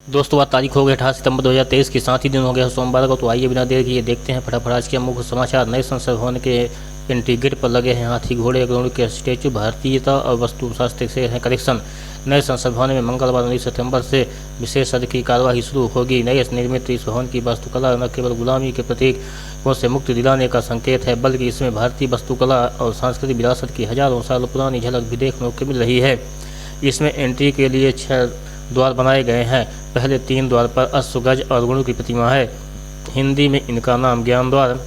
दोस्तों आज तारीख हो गई 18 सितंबर 2023 के साथ ही दिन हो गया सोमवार को। तो आइए बिना देर किए देखते हैं फटाफट आज के मुख्य समाचार। नए संसद भवन के एंट्री गेट पर लगे हैं हाथी घोड़े गरुड़ के स्टैचू, भारतीयता और वस्तु शास्त्र से है कलेक्शन। नए संसद भवन में मंगलवार 19 सितंबर से विशेष सत्र की कार्यवाही शुरू होगी। नए निर्मित इस भवन की वास्तुकला न केवल गुलामी के प्रतीकों से मुक्ति दिलाने का संकेत है, बल्कि इसमें भारतीय वास्तुकला और सांस्कृतिक विरासत की हजारों साल पुरानी झलक भी देखने को मिल रही है। इसमें एंट्री के लिए 6 द्वार बनाए गए हैं। पहले 3 द्वार पर अश्व, गज और गुरु की प्रतिमा है। हिंदी में इनका नाम ज्ञान द्वार,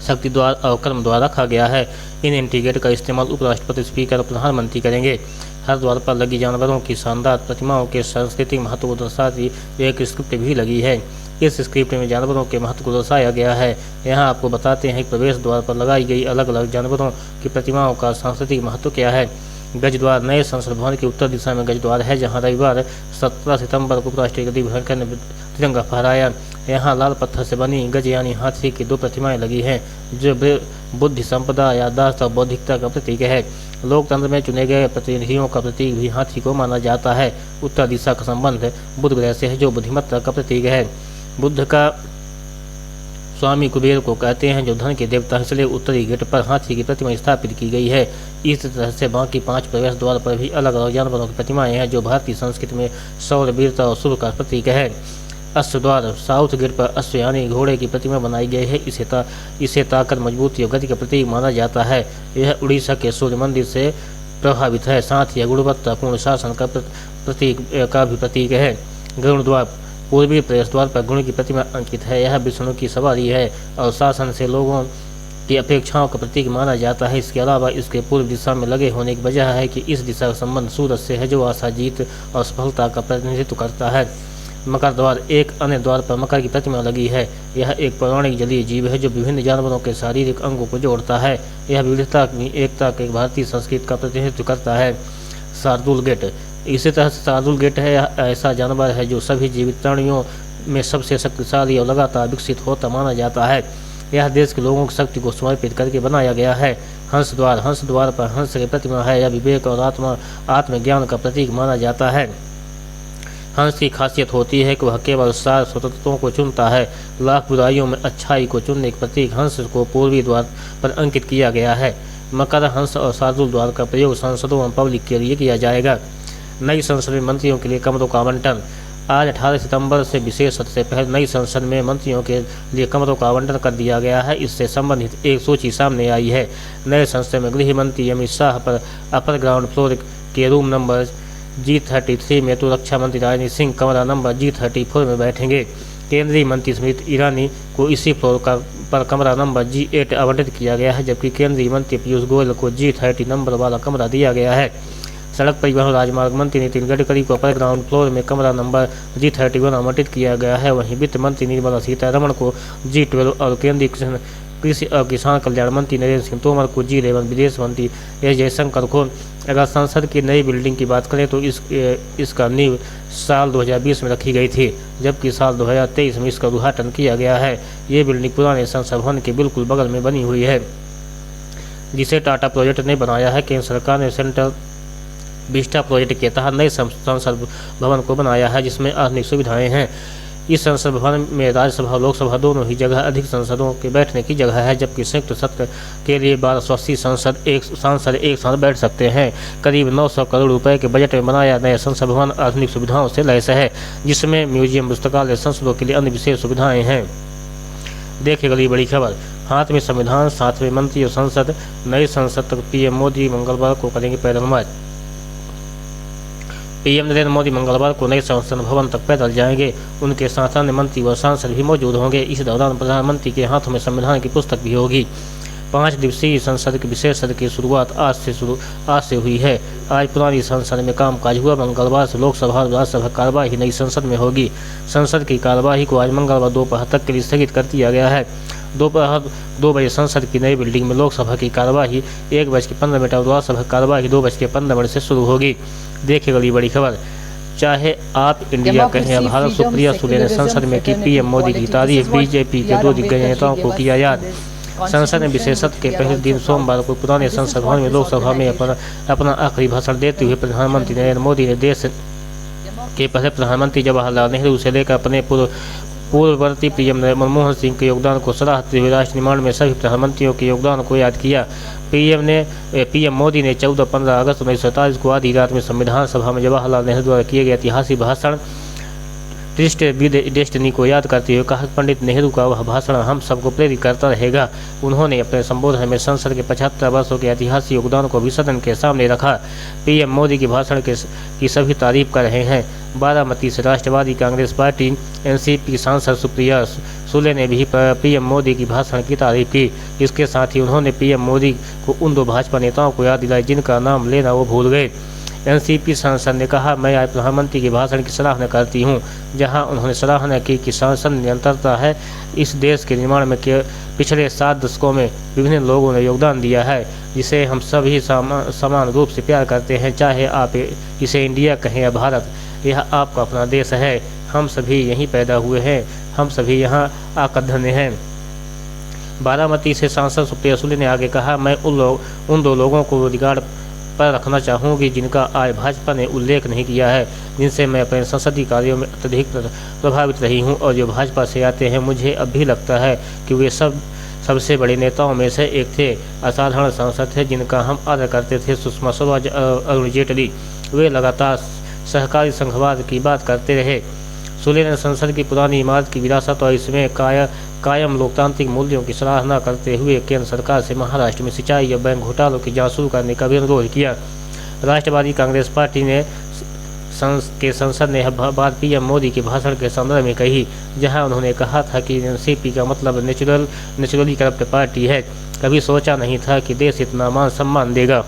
शक्ति द्वार और कर्म द्वार रखा गया है। इन एंट्री गेट का इस्तेमाल उपराष्ट्रपति, स्पीकर और प्रधानमंत्री करेंगे। हर द्वार पर लगी जानवरों की शानदार प्रतिमाओं के सांस्कृतिक महत्व को दर्शाती एक स्क्रिप्ट भी लगी है। इस स्क्रिप्ट में जानवरों के महत्व को दर्शाया गया है। यहाँ आपको बताते हैं कि प्रवेश द्वार पर लगाई गई अलग अलग जानवरों की प्रतिमाओं का सांस्कृतिक महत्व क्या है। गज द्वार। नए संसद भवन की उत्तर दिशा में गज द्वार है, जहां रविवार 17 सितंबर को उपराष्ट्रपति जगदीप धनखड़ ने तिरंगा फहराया। यहाँ लाल पत्थर से बनी गज यानी हाथी की 2 प्रतिमाएं लगी हैं, जो बुद्धि, संपदा, याददाश्त और बौद्धिकता का प्रतीक है। लोकतंत्र में चुने गए प्रतिनिधियों का प्रतीक भी हाथी को माना जाता है। उत्तर दिशा का संबंध बुध ग्रह से है, जो बुद्धिमत्ता का प्रतीक है। बुद्ध का स्वामी कुबेर को कहते हैं, जो धन के देवता, इसलिए उत्तरी गेट पर हाथी की प्रतिमा स्थापित की गई है। इस तरह से बाकी 5 प्रवेश द्वार पर भी अलग अलग जानवरों की प्रतिमाएं हैं, जो भारतीय संस्कृति में शौर्य, वीरता और शुभ का प्रतीक है। अश्व द्वार। साउथ गेट पर अश्व यानी घोड़े की प्रतिमा बनाई गई है। इसे ताकत, मजबूती और गति का प्रतीक माना जाता है। यह उड़ीसा के सूर्य मंदिर से प्रभावित है, साथ ही गुणवत्तापूर्ण शासन का भी प्रतीक है। गरुड़ द्वार। पूर्वी प्रवेश द्वार पर गुण की प्रतिमा अंकित है। यह विष्णु की सवारी है और शासन से लोगों की अपेक्षाओं का प्रतीक माना जाता है। इसके अलावा इसके पूर्व दिशा में लगे होने की वजह है कि इस दिशा का संबंध सूरज से है, जो आशा, जीत और सफलता का प्रतिनिधित्व करता है। मकर द्वार। एक अन्य द्वार पर मकर की प्रतिमा लगी है। यह एक पौराणिक जलीय जीव है, जो विभिन्न जानवरों के शारीरिक अंगों को जोड़ता है। यह विविधता की एकता के भारतीय संस्कृति का प्रतिनिधित्व करता है। शार्दुल गेट। इसी तरह से शार्दुल गेट है ऐसा जानवर है जो सभी जीवित प्राणियों में सबसे शक्तिशाली और लगातार विकसित होता माना जाता है। यह देश के लोगों की शक्ति को समर्पित करके बनाया गया है। हंस द्वार। हंस द्वार पर हंस की प्रतिमा है। यह विवेक और आत्मज्ञान का प्रतीक माना जाता है। हंस की खासियत होती है कि वह केवल 7 स्वतंत्रताओं को चुनता है। लाख बुराइयों में अच्छाई को चुनने के प्रतीक हंस को पूर्वी द्वार पर अंकित किया गया है। मकर, हंस और शार्दुल द्वार का प्रयोग सांसदों और पब्लिक के लिए किया जाएगा। नई संसद में मंत्रियों के लिए कमरों का आवंटन। आज 18 सितंबर से विशेष सत्र से पहले नई संसद में मंत्रियों के लिए कमरों का आवंटन कर दिया गया है। इससे संबंधित एक सूची सामने आई है। नए संसद में गृह मंत्री अमित शाह पर अपर ग्राउंड फ्लोर के रूम नंबर G33 में, तो रक्षा मंत्री राजनाथ सिंह कमरा नंबर G34 में बैठेंगे। केंद्रीय मंत्री स्मृति ईरानी को इसी फ्लोर पर कमरा नंबर G8 आवंटित किया गया है, जबकि केंद्रीय मंत्री पीयूष गोयल को G30 नंबर वाला कमरा दिया गया है। सड़क परिवहन राजमार्ग मंत्री नितिन गडकरी को अपर ग्राउंड फ्लोर में कमरा नंबर G31 आवंटित किया गया है। वहीं वित्त मंत्री निर्मला सीतारमण को G12 और केंद्रीय कृषि और किसान कल्याण मंत्री नरेंद्र सिंह तोमर को G11, विदेश मंत्री एस जयशंकर को। अगर संसद की नई बिल्डिंग की बात करें तो इसका नींव साल 2020 में रखी गई थी, जबकि साल 2023 में इसका उद्घाटन किया गया है। ये बिल्डिंग पुराने संसद भवन के बिल्कुल बगल में बनी हुई है, जिसे टाटा प्रोजेक्ट ने बनाया है। केंद्र सरकार ने सेंट्रल विस्टा प्रोजेक्ट के तहत नए संसद भवन को बनाया है, जिसमें आधुनिक सुविधाएं हैं। इस संसद भवन में राज्यसभा और लोकसभा दोनों ही जगह अधिक सांसदों के बैठने की जगह है, जबकि संयुक्त सत्र के लिए 1280 सांसद एक साथ बैठ सकते हैं। करीब 900 करोड़ रुपए के बजट में बनाया नया संसद भवन आधुनिक सुविधाओं से लैस है, जिसमें म्यूजियम, पुस्तकालय, संसदों के लिए अन्य विशेष सुविधाएं हैं। देखिए अगली बड़ी खबर। हाथ में संविधान, 7वें मंत्री और संसद। नई संसद तक पीएम मोदी मंगलवार को करेंगे पैदल मार्च। पीएम नरेंद्र मोदी मंगलवार को नए संसद भवन तक पैदल जाएंगे। उनके साथ अन्य मंत्री व सांसद भी मौजूद होंगे। इस दौरान प्रधानमंत्री के हाथों में संविधान की पुस्तक भी होगी। 5 दिवसीय संसद के विशेष सत्र की शुरुआत आज से हुई है। आज पुरानी संसद में कामकाज हुआ। मंगलवार से लोकसभा और राज्यसभा कार्यवाही नई संसद में होगी। संसद की कार्यवाही को आज मंगलवार दोपहर तक के लिए स्थगित कर दिया गया है। दोपहर 2 बजे संसद की नई बिल्डिंग में लोकसभा की कार्यवाही 1:15 और राज्यसभा कार्यवाही 2:15 से शुरू होगी। देखिए अगली बड़ी खबर। चाहे आप इंडिया कहें या भारत, सुप्रिया सुले ने संसद में की पीएम मोदी की तारीफ। बीजेपी के 2 दिग्गज नेताओं को किया याद। संसद में विशेष सत्र के पहले दिन सोमवार को पुराने संसद भवन में लोकसभा में अपना आखिरी भाषण देते हुए प्रधानमंत्री नरेंद्र मोदी ने देश के पहले प्रधानमंत्री जवाहरलाल नेहरू से लेकर अपने पूर्ववर्ती पीएम मनमोहन सिंह के योगदान को सराहते हुए राष्ट्र निर्माण में सभी प्रधानमंत्रियों के योगदान को याद किया। पीएम मोदी ने 14-15 अगस्त 1947 को आधी रात में संविधान सभा में जवाहरलाल नेहरू द्वारा किए गए ऐतिहासिक भाषण डेस्टिनी को याद करते हुए कहा, पंडित नेहरू का वह भाषण हम सबको प्रेरित करता रहेगा। उन्होंने अपने संबोधन में संसद के 75 वर्षों के ऐतिहासिक योगदान को भी सदन के सामने रखा। पीएम मोदी के भाषण की सभी तारीफ कर रहे हैं। बारामती से राष्ट्रवादी कांग्रेस पार्टी एनसीपी सांसद सुप्रिया सुले ने भी पीएम मोदी की भाषण की तारीफ की। इसके साथ ही उन्होंने पीएम मोदी को उन 2 भाजपा नेताओं को याद दिलाई जिनका नाम लेना वो भूल गए। एनसीपी सांसद ने कहा, मैं आज प्रधानमंत्री के भाषण की सराहना करती हूं, जहां उन्होंने सराहना की कि संसद निरंतरता है। इस देश के निर्माण में पिछले 7 दशकों में विभिन्न लोगों ने योगदान दिया है, जिसे हम सभी समान रूप से प्यार करते हैं। चाहे आप इसे इंडिया कहें या भारत, यह आपका अपना देश है। हम सभी यहीं पैदा हुए हैं, हम सभी यहाँ आकर धन्य हैं। बारामती से सांसद सुप्रिया सुले ने आगे कहा, मैं उन 2 लोगों को रिकॉर्ड पर रखना चाहूँगी जिनका आज भाजपा ने उल्लेख नहीं किया है, जिनसे मैं अपने संसदीय कार्यों में अत्यधिक प्रभावित रही हूँ और जो भाजपा से आते हैं। मुझे अब भी लगता है कि वे सबसे बड़े नेताओं में से एक थे, असाधारण सांसद थे जिनका हम आदर करते थे। सुषमा स्वराज, अरुण जेटली, वे लगातार सहकारी संघवाद की बात करते रहे। सुले ने संसद की पुरानी इमारत की विरासत और इसमें कायम लोकतांत्रिक मूल्यों की सराहना करते हुए केंद्र सरकार से महाराष्ट्र में सिंचाई या बैंक घोटालों की जांच शुरू करने का भी अनुरोध किया। राष्ट्रवादी कांग्रेस पार्टी ने संसद ने बात पीएम मोदी के भाषण के संदर्भ में कही, जहां उन्होंने कहा था कि एनसीपी का मतलब नेचुरली करप्ट पार्टी है। कभी सोचा नहीं था कि देश इतना मान सम्मान देगा।